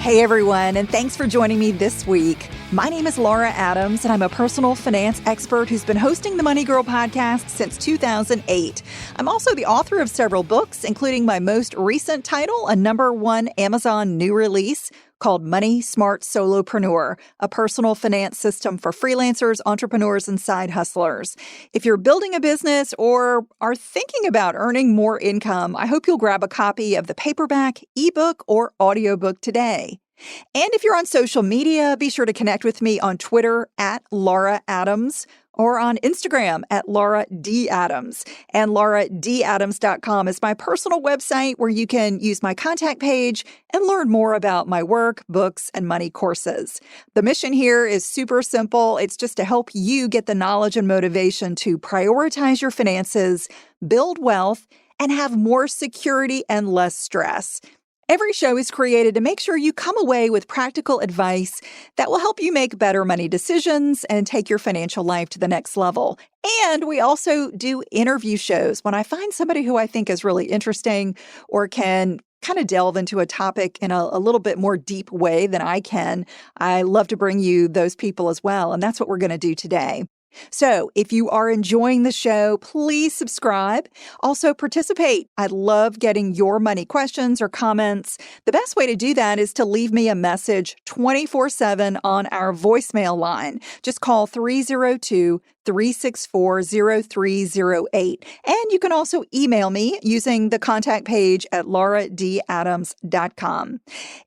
Hey everyone, and thanks for joining me this week. My name is Laura Adams, and I'm a personal finance expert who's been hosting the Money Girl podcast since 2008. I'm also the author of several books, including my most recent title, a #1 Amazon new release called Money Smart Solopreneur, a personal finance system for freelancers, entrepreneurs, and side hustlers. If you're building a business or are thinking about earning more income, I hope you'll grab a copy of the paperback, ebook, or audiobook today. And if you're on social media, be sure to connect with me on Twitter at Laura Adams or on Instagram at Laura D. Adams. And lauradadams.com is my personal website where you can use my contact page and learn more about my work, books, and money courses. The mission here is super simple. It's just to help you get the knowledge and motivation to prioritize your finances, build wealth, and have more security and less stress. Every show is created to make sure you come away with practical advice that will help you make better money decisions and take your financial life to the next level. And we also do interview shows when I find somebody who I think is really interesting or can kind of delve into a topic in a little bit more deep way than I can. I love to bring you those people as well, and that's what we're going to do today. So if you are enjoying the show, please subscribe. Also participate. I love getting your money questions or comments. The best way to do that is to leave me a message 24/7 on our voicemail line. Just call 302-364-0308. And you can also email me using the contact page at lauradadams.com.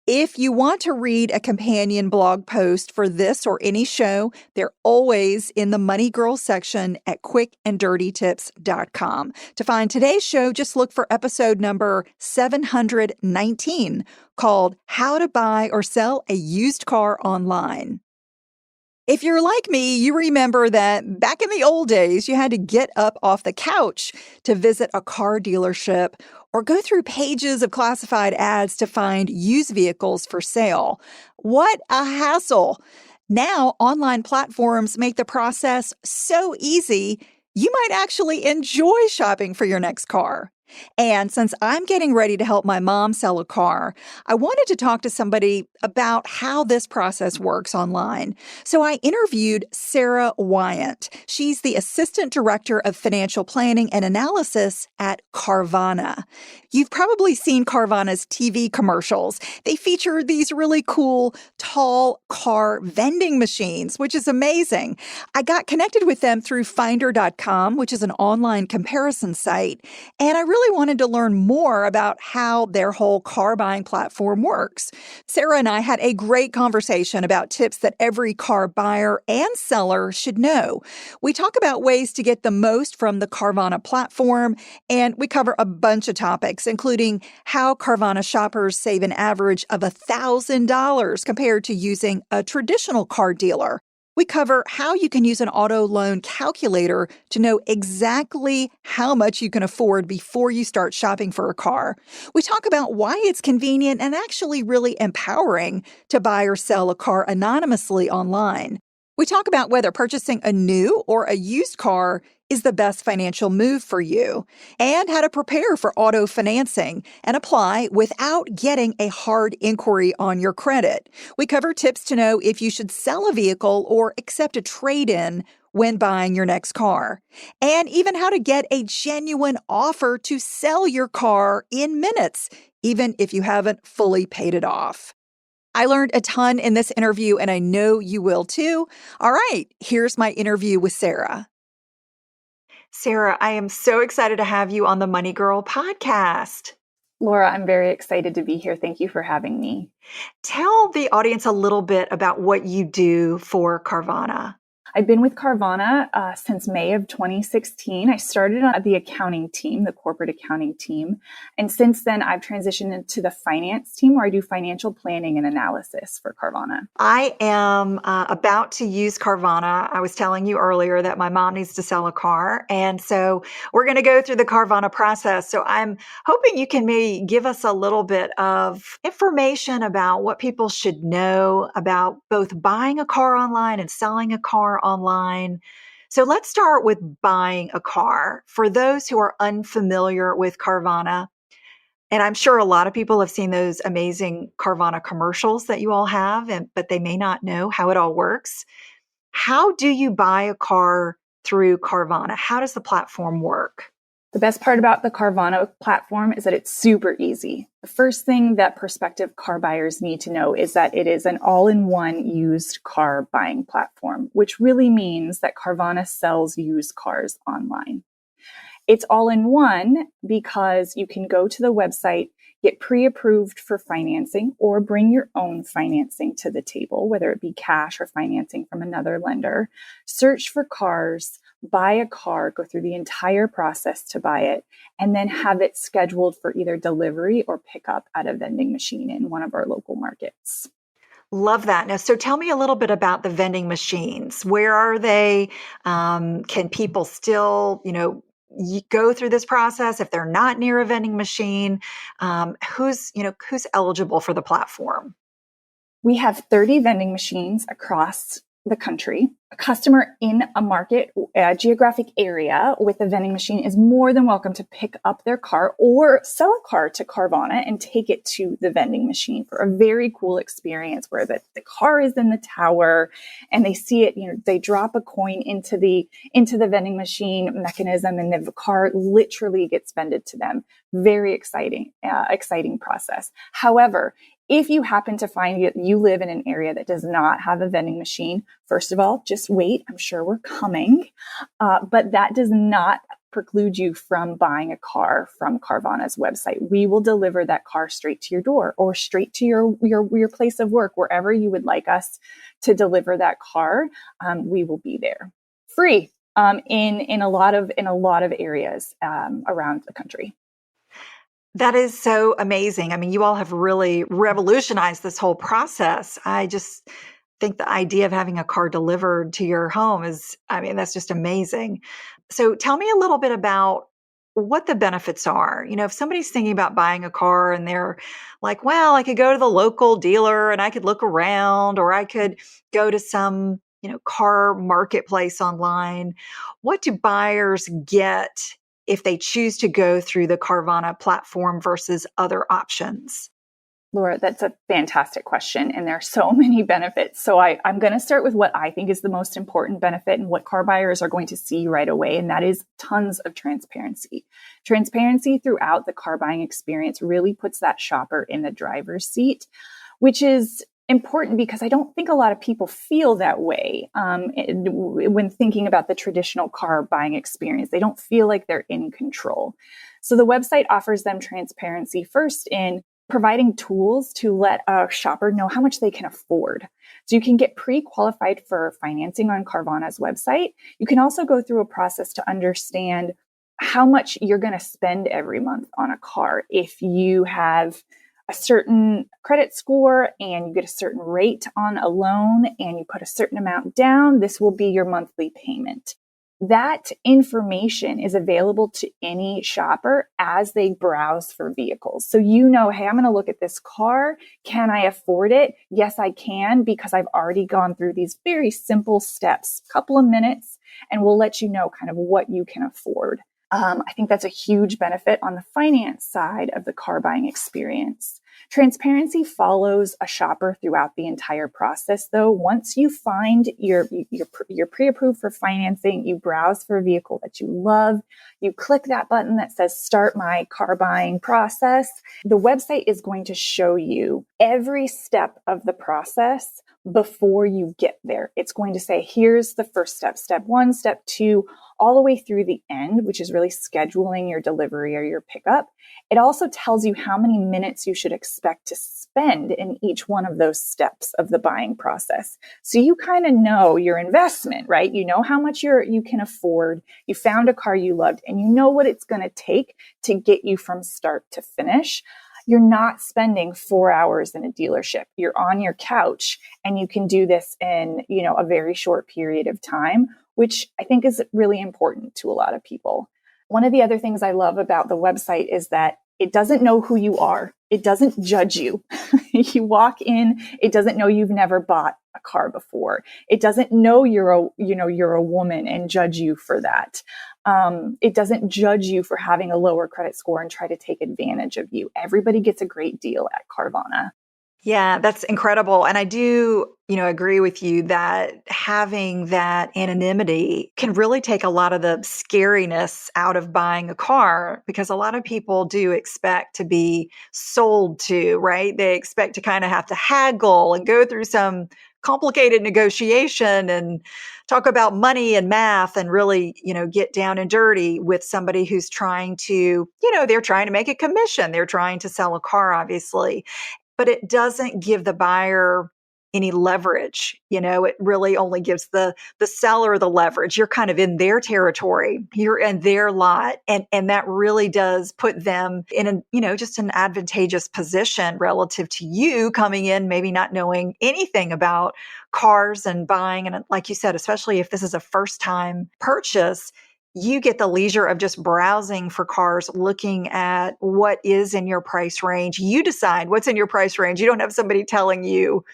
If you want to read a companion blog post for this or any show, they're always in the Money Girl section at quickanddirtytips.com. To find today's show, just look for episode number 719 called How to Buy or Sell a Used Car Online. If you're like me, you remember that back in the old days, you had to get up off the couch to visit a car dealership or go through pages of classified ads to find used vehicles for sale. What a hassle! Now, online platforms make the process so easy, you might actually enjoy shopping for your next car. And since I'm getting ready to help my mom sell a car, I wanted to talk to somebody about how this process works online. So I interviewed Sarah Wyant. She's the Assistant Director of Financial Planning and Analysis at Carvana. You've probably seen Carvana's TV commercials. They feature these really cool, tall car vending machines, which is amazing. I got connected with them through Finder.com, which is an online comparison site, and I really wanted to learn more about how their whole car buying platform works. Sarah and I had a great conversation about tips that every car buyer and seller should know. We talk about ways to get the most from the Carvana platform, and we cover a bunch of topics, including how Carvana shoppers save an average of $1,000 compared to using a traditional car dealer. We cover how you can use an auto loan calculator to know exactly how much you can afford before you start shopping for a car. We talk about why it's convenient and actually really empowering to buy or sell a car anonymously online. We talk about whether purchasing a new or a used car is the best financial move for you, and how to prepare for auto financing and apply without getting a hard inquiry on your credit. We cover tips to know if you should sell a vehicle or accept a trade-in when buying your next car, and even how to get a genuine offer to sell your car in minutes, even if you haven't fully paid it off. I learned a ton in this interview, and I know you will too. All right, here's my interview with Sarah. Sarah, I am so excited to have you on the Money Girl podcast. Laura, I'm very excited to be here. Thank you for having me. Tell the audience a little bit about what you do for Carvana. I've been with Carvana since May of 2016. I started on the accounting team, the corporate accounting team. And since then, I've transitioned into the finance team where I do financial planning and analysis for Carvana. I am about to use Carvana. I was telling you earlier that my mom needs to sell a car. And so we're going to go through the Carvana process. So I'm hoping you can maybe give us a little bit of information about what people should know about both buying a car online and selling a car online. So let's start with buying a car. For those who are unfamiliar with Carvana, And I'm sure a lot of people have seen those amazing Carvana commercials that you all have, but they may not know how it all works. How do you buy a car through Carvana? How does the platform work? The best part about the Carvana platform is that it's super easy. The first thing that prospective car buyers need to know is that it is an all-in-one used car buying platform, which really means that Carvana sells used cars online. It's all in one because you can go to the website, get pre-approved for financing, or bring your own financing to the table, whether it be cash or financing from another lender, search for cars, buy a car, go through the entire process to buy it, and then have it scheduled for either delivery or pickup at a vending machine in one of our local markets. Love that. Now, so tell me a little bit about the vending machines. Where are they? Can people still, go through this process if they're not near a vending machine? Who's eligible for the platform? We have 30 vending machines across the country. A customer in a market, a geographic area with a vending machine is more than welcome to pick up their car or sell a car to Carvana and take it to the vending machine for a very cool experience where the car is in the tower and they see it, they drop a coin into the vending machine mechanism and the car literally gets vended to them. Very exciting process. However, if you happen to find that you live in an area that does not have a vending machine, first of all, just wait. I'm sure we're coming. But that does not preclude you from buying a car from Carvana's website. We will deliver that car straight to your door or straight to your place of work, wherever you would like us to deliver that car. We will be there free in a lot of areas around the country. That is so amazing. I mean, you all have really revolutionized this whole process. I just think the idea of having a car delivered to your home that's just amazing. So tell me a little bit about what the benefits are. If somebody's thinking about buying a car and they're like, well, I could go to the local dealer and I could look around, or I could go to some, car marketplace online. What do buyers get if they choose to go through the Carvana platform versus other options? Laura, that's a fantastic question. And there are so many benefits. So I'm going to start with what I think is the most important benefit and what car buyers are going to see right away. And that is tons of transparency. Transparency throughout the car buying experience really puts that shopper in the driver's seat, which is important because I don't think a lot of people feel that way when thinking about the traditional car buying experience. They don't feel like they're in control. So the website offers them transparency first in providing tools to let a shopper know how much they can afford. So you can get pre-qualified for financing on Carvana's website. You can also go through a process to understand how much you're going to spend every month on a car. If you have a certain credit score and you get a certain rate on a loan and you put a certain amount down, this will be your monthly payment. That information is available to any shopper as they browse for vehicles. So hey, I'm going to look at this car. Can I afford it? Yes, I can, because I've already gone through these very simple steps, couple of minutes, and we'll let you know kind of what you can afford. I think that's a huge benefit on the finance side of the car buying experience. Transparency follows a shopper throughout the entire process, though. Once you find you're pre-approved for financing, you browse for a vehicle that you love, you click that button that says start my car buying process. The website is going to show you every step of the process before you get there. It's going to say, here's the first step, step 1, step 2, all the way through the end, which is really scheduling your delivery or your pickup. It also tells you how many minutes you should expect to spend in each one of those steps of the buying process. So you kind of know your investment, right? You know how much you can afford. You found a car you loved, and you know what it's going to take to get you from start to finish. You're not spending 4 hours in a dealership. You're on your couch, and you can do this in, a very short period of time, which I think is really important to a lot of people. One of the other things I love about the website is that it doesn't know who you are. It doesn't judge you. You walk in, it doesn't know you've never bought a car before. It doesn't know you're a woman and judge you for that. It doesn't judge you for having a lower credit score and try to take advantage of you. Everybody gets a great deal at Carvana. Yeah, that's incredible. And I do, agree with you that having that anonymity can really take a lot of the scariness out of buying a car, because a lot of people do expect to be sold to, right? They expect to kind of have to haggle and go through some complicated negotiation and talk about money and math and really, get down and dirty with somebody who's trying to, they're trying to make a commission. They're trying to sell a car, obviously, but it doesn't give the buyer any leverage. It really only gives the seller the leverage. You're kind of in their territory. You're in their lot. And that really does put them in just an advantageous position relative to you coming in, maybe not knowing anything about cars and buying. And like you said, especially if this is a first time purchase, you get the leisure of just browsing for cars, looking at what is in your price range. You decide what's in your price range. You don't have somebody telling you,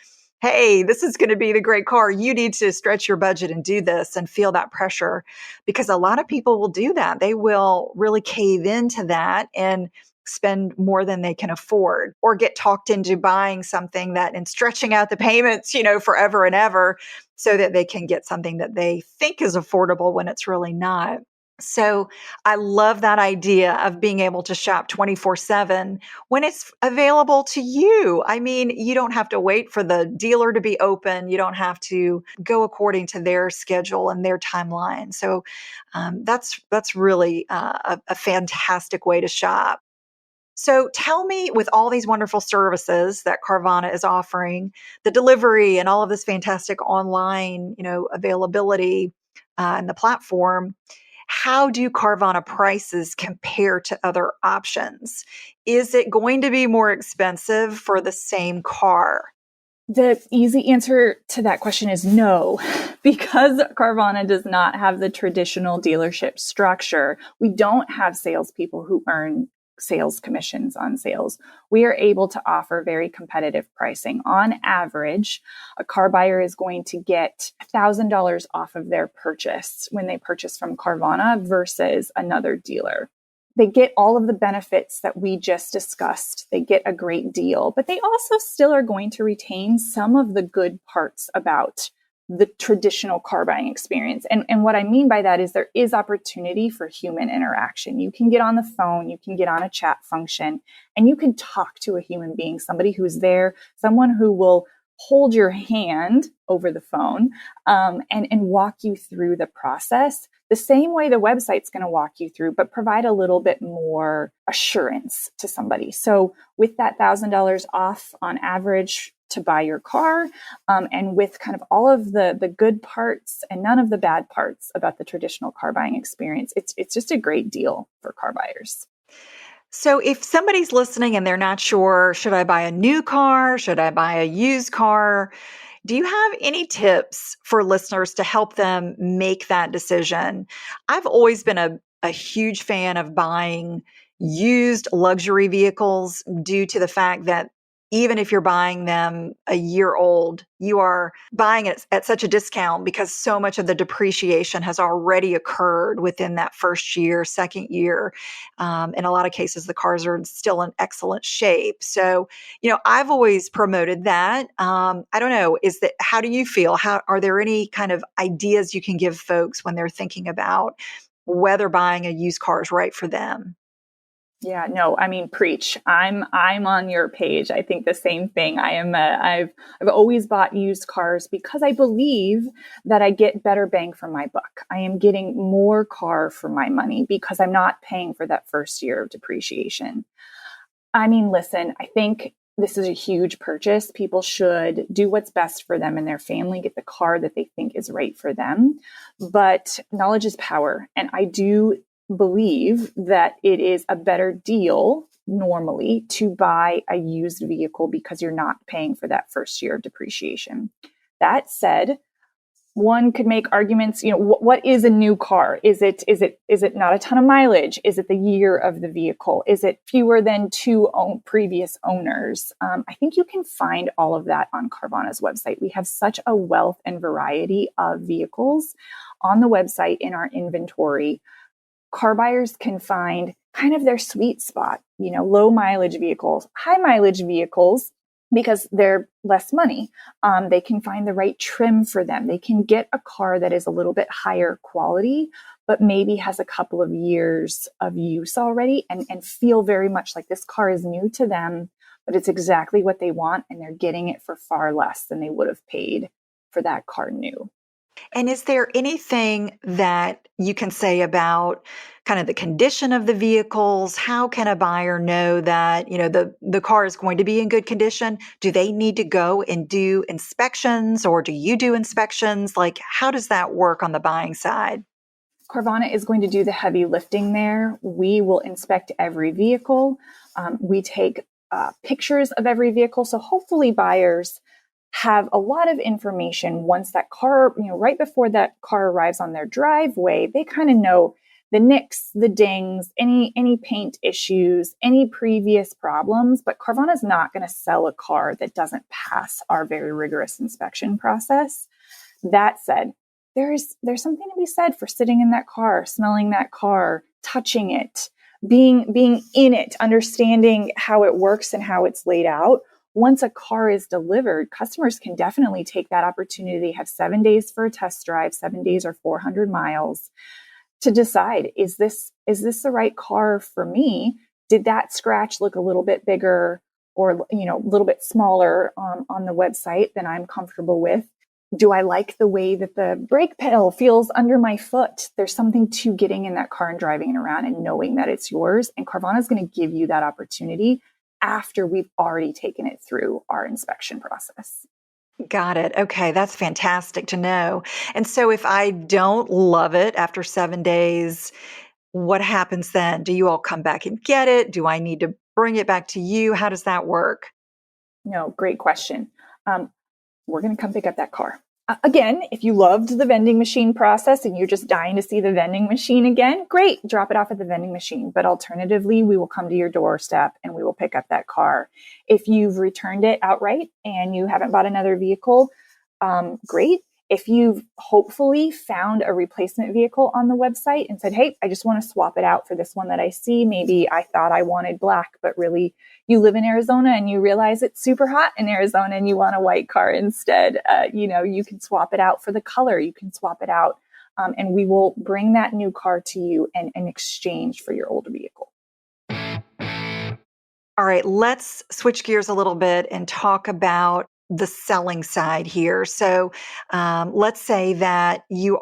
hey, this is going to be the great car. You need to stretch your budget and do this and feel that pressure, because a lot of people will do that. They will really cave into that and spend more than they can afford, or get talked into buying something that and stretching out the payments, forever and ever, so that they can get something that they think is affordable when it's really not. So I love that idea of being able to shop 24/7 when it's available to you. I mean, you don't have to wait for the dealer to be open. You don't have to go according to their schedule and their timeline. So that's really a fantastic way to shop. So tell me, with all these wonderful services that Carvana is offering, the delivery and all of this fantastic online, availability and the platform, how do Carvana prices compare to other options? Is it going to be more expensive for the same car? The easy answer to that question is no, because Carvana does not have the traditional dealership structure. We don't have salespeople who earn sales commissions on sales. We are able to offer very competitive pricing. On average, a car buyer is going to get $1,000 off of their purchase when they purchase from Carvana versus another dealer. They get all of the benefits that we just discussed. They get a great deal, but they also still are going to retain some of the good parts about the traditional car buying experience. And what I mean by that is there is opportunity for human interaction. You can get on the phone, you can get on a chat function, and you can talk to a human being, somebody who's there, someone who will hold your hand over the phone and walk you through the process the same way the website's going to walk you through, but provide a little bit more assurance to somebody. So with that $1,000 off on average to buy your car, and with kind of all of the good parts and none of the bad parts about the traditional car buying experience, it's just a great deal for car buyers. So if somebody's listening and they're not sure, should I buy a new car? Should I buy a used car? Do you have any tips for listeners to help them make that decision? I've always been a huge fan of buying used luxury vehicles, due to the fact that even if you're buying them a year old, you are buying it at such a discount because so much of the depreciation has already occurred within that first year, second year. In a lot of cases, the cars are still in excellent shape. So, I've always promoted that. I don't know, how do you feel? Are there any kind of ideas you can give folks when they're thinking about whether buying a used car is right for them? Yeah, no, I mean, preach. I'm on your page. I think the same thing. I've always bought used cars because I believe that I get better bang for my buck. I am getting more car for my money because I'm not paying for that first year of depreciation. I mean, listen, I think this is a huge purchase. People should do what's best for them and their family, get the car that they think is right for them. But knowledge is power. And I do believe that it is a better deal normally to buy a used vehicle because you're not paying for that first year of depreciation. That said, one could make arguments, what is a new car? Is it not a ton of mileage? Is it the year of the vehicle? Is it fewer than two previous owners? I think you can find all of that on Carvana's website. We have such a wealth and variety of vehicles on the website in our inventory. car buyers can find kind of their sweet spot, low mileage vehicles, high mileage vehicles, because they're less money. They can find the right trim for them. They can get a car that is a little bit higher quality, but maybe has a couple of years of use already and feel very much like this car is new to them, but it's exactly what they want. And they're getting it for far less than they would have paid for that car new. And is there anything that you can say about kind of the condition of the vehicles? How can a buyer know that, the car is going to be in good condition? Do they need to go and do inspections, or do you do inspections? Like, how does that work on the buying side? Carvana is going to do the heavy lifting there. We will inspect every vehicle. We take pictures of every vehicle. So hopefully buyers have a lot of information once that car, right before that car arrives on their driveway. They kind of know the nicks, the dings, any paint issues, any previous problems. But Carvana is not going to sell a car that doesn't pass our very rigorous inspection process. That said, there's something to be said for sitting in that car, smelling that car, touching it, being in it, understanding how it works and how it's laid out. Once a car is delivered, customers can definitely take that opportunity. They have 7 days for a test drive, 7 days or 400 miles to decide, is this the right car for me? Did that scratch look a little bit bigger or, a little bit smaller on the website than I'm comfortable with? Do I like the way that the brake pedal feels under my foot? There's something to getting in that car and driving it around and knowing that it's yours. And Carvana is going to give you that opportunity after we've already taken it through our inspection process. Got it. Okay, that's fantastic to know. And so if I don't love it after 7 days, what happens then? Do you all come back and get it? Do I need to bring it back to you? How does that work? No, great question. We're going to come pick up that car. Again, if you loved the vending machine process and you're just dying to see the vending machine again, great, drop it off at the vending machine. But alternatively, we will come to your doorstep and we will pick up that car. If you've returned it outright and you haven't bought another vehicle, great. If you've hopefully found a replacement vehicle on the website and said, hey, I just want to swap it out for this one that I see. Maybe I thought I wanted black, but really you live in Arizona and you realize it's super hot in Arizona and you want a white car instead. You can swap it out for the color. You can swap it out and we will bring that new car to you and in exchange for your older vehicle. All right, let's switch gears a little bit and talk about the selling side here. So let's say that you've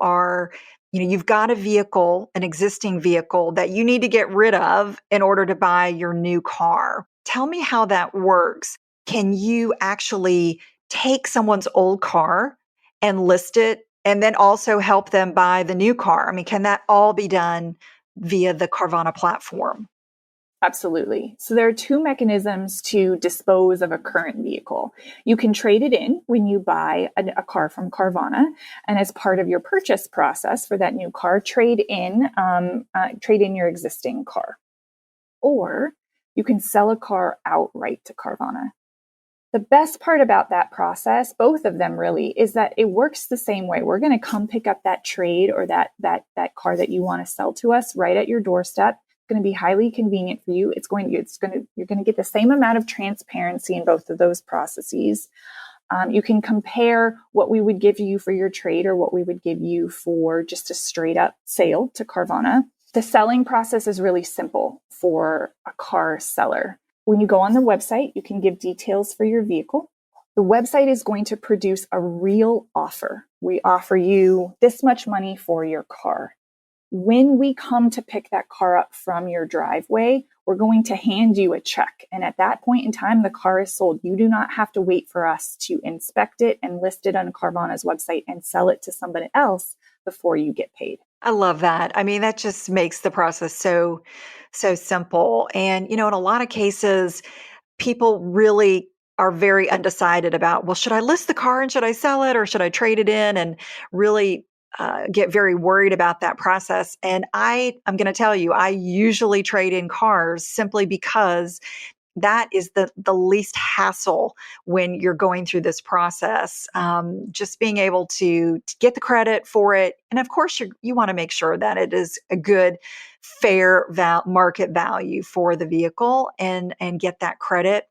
got a vehicle, an existing vehicle that you need to get rid of in order to buy your new car. Tell me how that works. Can you actually take someone's old car and list it and then also help them buy the new car? I mean, can that all be done via the Carvana platform? Absolutely. So there are two mechanisms to dispose of a current vehicle. You can trade it in when you buy a car from Carvana, and as part of your purchase process for that new car, trade in your existing car. Or you can sell a car outright to Carvana. The best part about that process, both of them really, is that it works the same way. We're going to come pick up that trade or that car that you want to sell to us right at your doorstep. Going to be highly convenient for you. You're going to get the same amount of transparency in both of those processes. You can compare what we would give you for your trade or what we would give you for just a straight up sale to Carvana. The selling process is really simple for a car seller. When you go on the website, you can give details for your vehicle. The website is going to produce a real offer. We offer you this much money for your car. When we come to pick that car up from your driveway, we're going to hand you a check. And at that point in time, the car is sold. You do not have to wait for us to inspect it and list it on Carvana's website and sell it to somebody else before you get paid. I love that. I mean, that just makes the process so simple. And, in a lot of cases, people really are very undecided about, well, should I list the car and should I sell it or should I trade it in? And really get very worried about that process. And I'm going to tell you, I usually trade in cars simply because that is the least hassle when you're going through this process. Just being able to get the credit for it. And of course, you want to make sure that it is a good, fair market value for the vehicle and get that credit.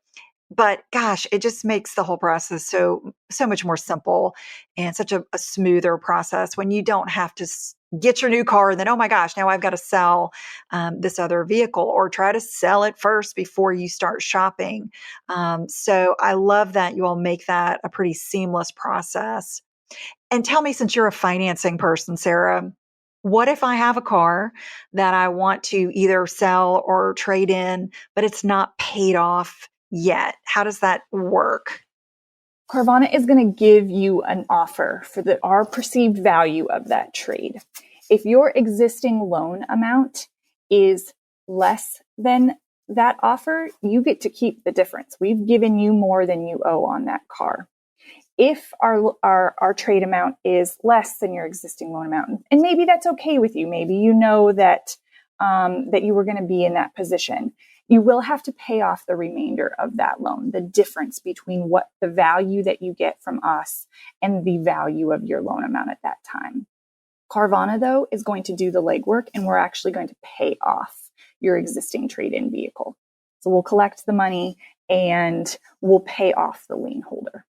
But gosh, it just makes the whole process so much more simple and such a smoother process when you don't have to get your new car and then, oh my gosh, now I've got to sell this other vehicle, or try to sell it first before you start shopping. So I love that you all make that a pretty seamless process. And tell me, since you're a financing person, Sarah, what if I have a car that I want to either sell or trade in, but it's not paid off yet? How does that work? Carvana is going to give you an offer for our perceived value of that trade. If your existing loan amount is less than that offer, you get to keep the difference. We've given you more than you owe on that car. If our trade amount is less than your existing loan amount, and maybe that's okay with you, maybe you know that that you were going to be in that position, you will have to pay off the remainder of that loan, the difference between what the value that you get from us and the value of your loan amount at that time. Carvana, though, is going to do the legwork, and we're actually going to pay off your existing trade-in vehicle. So we'll collect the money and we'll pay off the lien holder.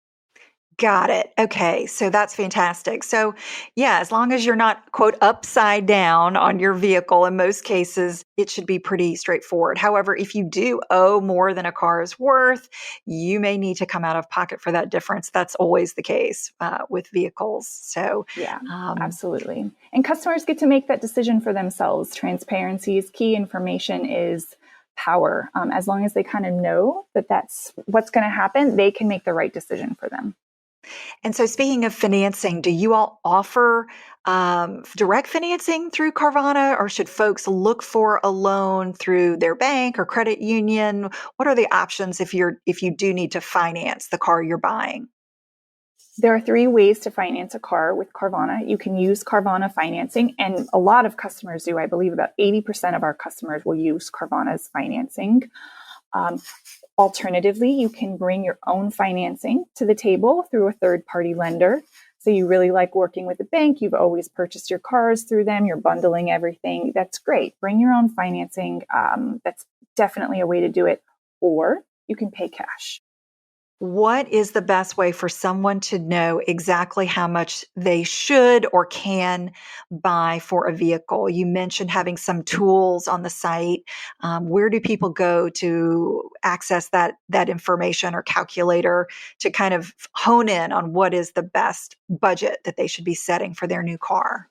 Got it. Okay. So that's fantastic. So yeah, as long as you're not, quote, upside down on your vehicle, in most cases, it should be pretty straightforward. However, if you do owe more than a car is worth, you may need to come out of pocket for that difference. That's always the case with vehicles. So yeah, absolutely. And customers get to make that decision for themselves. Transparency is key. Information is power. As long as they kind of know that that's what's going to happen, they can make the right decision for them. And so, speaking of financing, do you all offer direct financing through Carvana, or should folks look for a loan through their bank or credit union? What are the options if you do need to finance the car you're buying? There are 3 ways to finance a car with Carvana. You can use Carvana financing, and a lot of customers do. I believe about 80% of our customers will use Carvana's financing. Alternatively, you can bring your own financing to the table through a third-party lender. So you really like working with a bank, you've always purchased your cars through them, you're bundling everything. That's great. Bring your own financing. That's definitely a way to do it. Or you can pay cash. What is the best way for someone to know exactly how much they should or can buy for a vehicle? You mentioned having some tools on the site. Where do people go to access that information or calculator to kind of hone in on what is the best budget that they should be setting for their new car?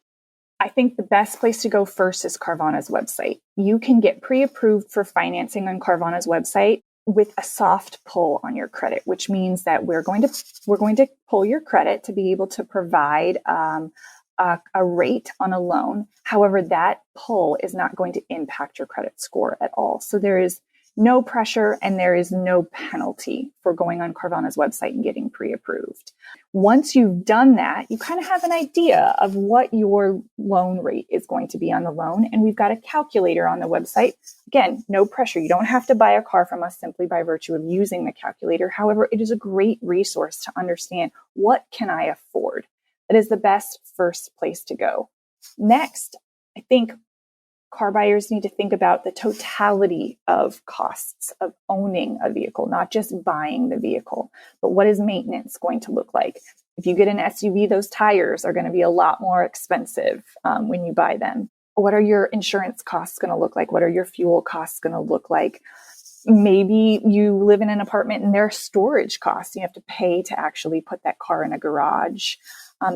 I think the best place to go first is Carvana's website. You can get pre-approved for financing on Carvana's website with a soft pull on your credit, which means that we're going to pull your credit to be able to provide a rate on a loan. However, that pull is not going to impact your credit score at all. So there is no pressure and there is no penalty for going on Carvana's website and getting pre-approved. Once you've done that, you kind of have an idea of what your loan rate is going to be on the loan. And we've got a calculator on the website. Again, no pressure. You don't have to buy a car from us simply by virtue of using the calculator. However, it is a great resource to understand, what can I afford? That is the best first place to go. Next, I think car buyers need to think about the totality of costs of owning a vehicle, not just buying the vehicle, but what is maintenance going to look like? If you get an SUV, those tires are going to be a lot more expensive when you buy them. What are your insurance costs going to look like? What are your fuel costs going to look like? Maybe you live in an apartment and there are storage costs you have to pay to actually put that car in a garage.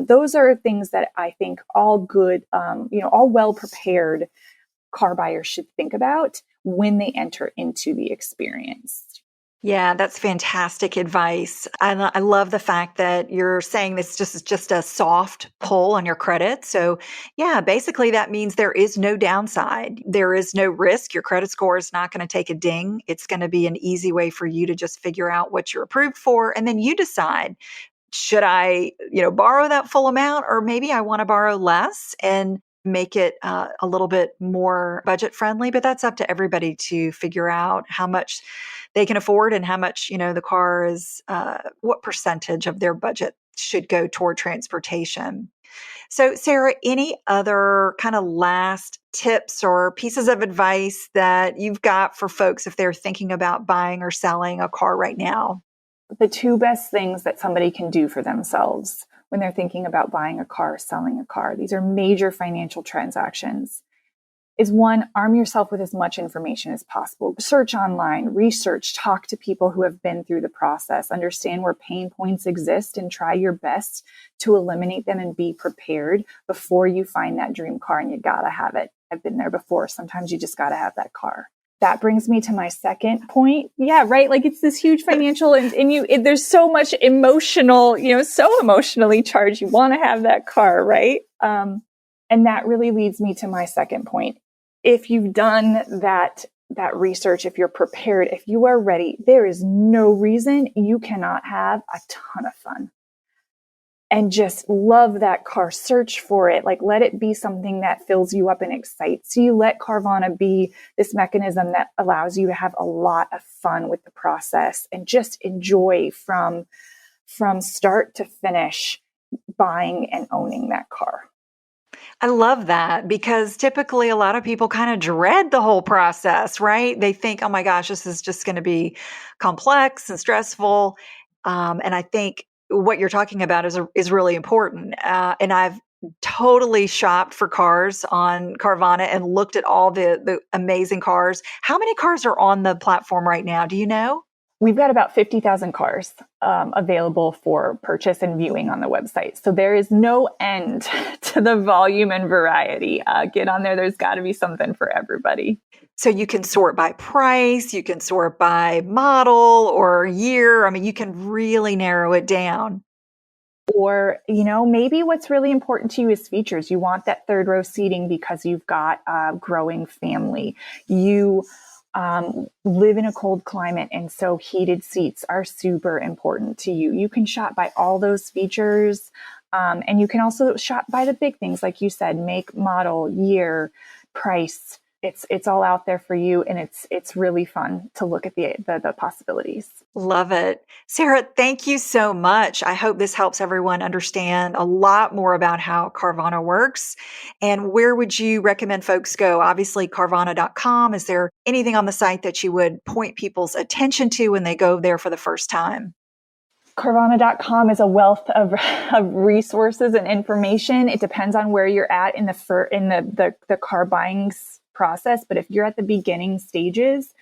Those are things that I think all good, all well-prepared car buyers should think about when they enter into the experience. Yeah, that's fantastic advice. I love the fact that you're saying this is just a soft pull on your credit. So yeah, basically that means there is no downside. There is no risk. Your credit score is not going to take a ding. It's going to be an easy way for you to just figure out what you're approved for. And then you decide, should I, borrow that full amount, or maybe I want to borrow less? And make it a little bit more budget friendly, but that's up to everybody to figure out how much they can afford and how much, the car is, what percentage of their budget should go toward transportation. So, Sarah, any other kind of last tips or pieces of advice that you've got for folks if they're thinking about buying or selling a car right now? The two best things that somebody can do for themselves when they're thinking about buying a car, selling a car, these are major financial transactions, is one, arm yourself with as much information as possible. Search online, research, talk to people who have been through the process, understand where pain points exist, and try your best to eliminate them and be prepared before you find that dream car. And you gotta have it. I've been there before. Sometimes you just gotta have that car. That brings me to my second point. Yeah, right. Like it's this huge financial and there's so much emotional, so emotionally charged. You want to have that car, right? And that really leads me to my second point. If you've done that research, if you're prepared, if you are ready, there is no reason you cannot have a ton of fun and just love that car. Search for it. Like, let it be something that fills you up and excites you. Let Carvana be this mechanism that allows you to have a lot of fun with the process and just enjoy from start to finish buying and owning that car. I love that because typically a lot of people kind of dread the whole process, right? They think, oh my gosh, this is just going to be complex and stressful. And I think what you're talking about is really important. And I've totally shopped for cars on Carvana and looked at all the amazing cars. How many cars are on the platform right now? Do you know? We've got about 50,000 cars available for purchase and viewing on the website. So there is no end to the volume and variety. Get on there. There's got to be something for everybody. So you can sort by price, you can sort by model or year. I mean, you can really narrow it down. Or, maybe what's really important to you is features. You want that third row seating because you've got a growing family. You live in a cold climate, and so heated seats are super important to you. You can shop by all those features, and you can also shop by the big things, like you said, make, model, year, price. It's all out there for you, and it's really fun to look at the possibilities. Love it. Sarah, thank you so much. I hope this helps everyone understand a lot more about how Carvana works. And where would you recommend folks go? Obviously, Carvana.com. Is there anything on the site that you would point people's attention to when they go there for the first time? Carvana.com is a wealth of resources and information. It depends on where you're at in the car buying process. But if you're at the beginning stages,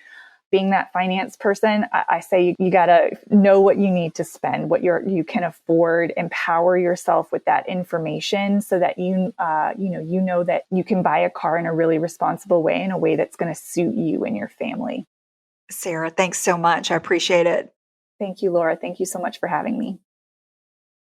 being that finance person, I say you got to know what you need to spend, what you can afford, empower yourself with that information so that you know that you can buy a car in a really responsible way, in a way that's going to suit you and your family. Sarah, thanks so much. I appreciate it. Thank you, Laura. Thank you so much for having me.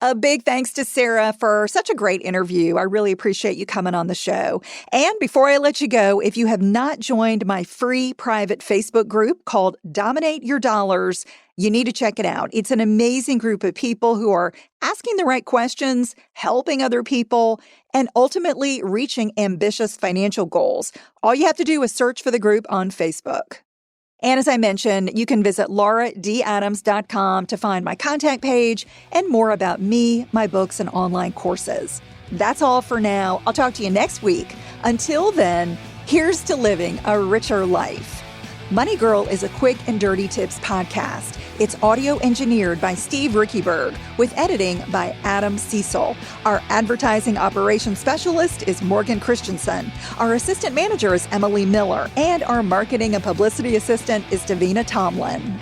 A big thanks to Sarah for such a great interview. I really appreciate you coming on the show. And before I let you go, if you have not joined my free private Facebook group called Dominate Your Dollars, you need to check it out. It's an amazing group of people who are asking the right questions, helping other people, and ultimately reaching ambitious financial goals. All you have to do is search for the group on Facebook. And as I mentioned, you can visit lauradadams.com to find my contact page and more about me, my books, and online courses. That's all for now. I'll talk to you next week. Until then, here's to living a richer life. Money Girl is a quick and dirty tips podcast. It's audio engineered by Steve Rickyberg with editing by Adam Cecil. Our advertising operations specialist is Morgan Christensen. Our assistant manager is Emily Miller. And our marketing and publicity assistant is Davina Tomlin.